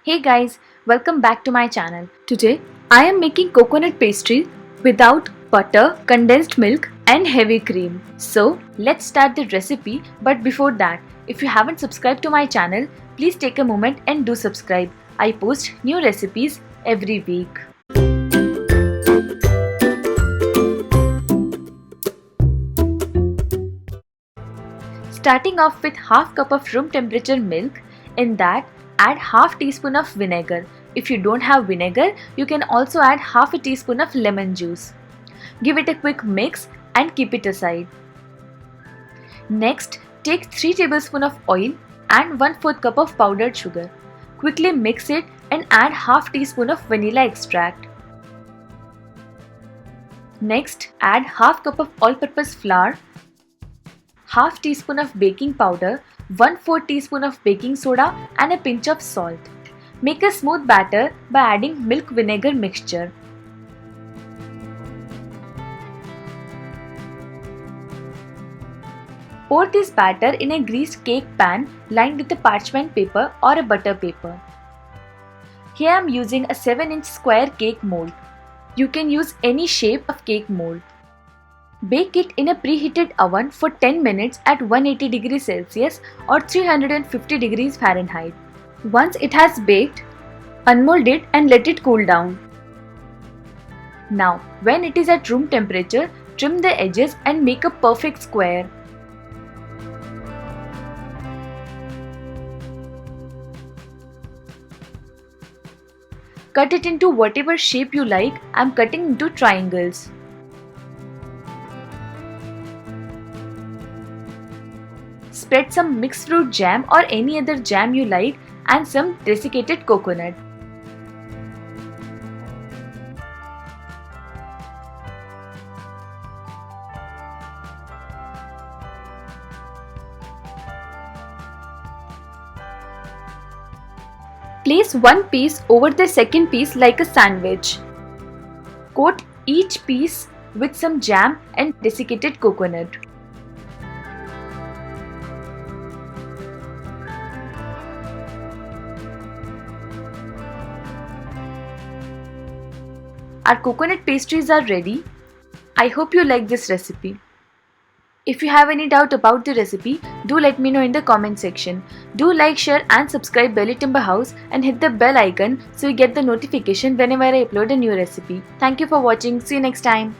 Hey guys, welcome back to my channel. Today I am making coconut pastry without butter, condensed milk and heavy cream. So let's start the recipe, but before that, if you haven't subscribed to my channel, please take a moment and do subscribe. I post new recipes every week. Starting off with half cup of room temperature milk. In that, add half teaspoon of vinegar. If you don't have vinegar, you can also add half a teaspoon of lemon juice. Give it a quick mix and keep it aside. Next, take 3 tablespoons of oil and 1/4 cup of powdered sugar. Quickly mix it and add half teaspoon of vanilla extract. Next, add half cup of all-purpose flour, half teaspoon of baking powder, 1/4 teaspoon of baking soda and a pinch of salt. Make a smooth batter by adding milk vinegar mixture. Pour this batter in a greased cake pan lined with a parchment paper or a butter paper. Here I am using a 7-inch square cake mold. You can use any shape of cake mold. Bake it in a preheated oven for 10 minutes at 180 degrees Celsius or 350 degrees Fahrenheit. Once it has baked, unmold it and let it cool down. Now, when it is at room temperature, trim the edges and make a perfect square. Cut it into whatever shape you like. I am cutting into triangles. Spread some mixed fruit jam or any other jam you like and some desiccated coconut. Place one piece over the second piece like a sandwich. Coat each piece with some jam and desiccated coconut. Our coconut pastries are ready. I hope you like this recipe. If you have any doubt about the recipe, do let me know in the comment section. Do like, share and subscribe Belly Timber House and hit the bell icon so you get the notification whenever I upload a new recipe. Thank you for watching. See you next time.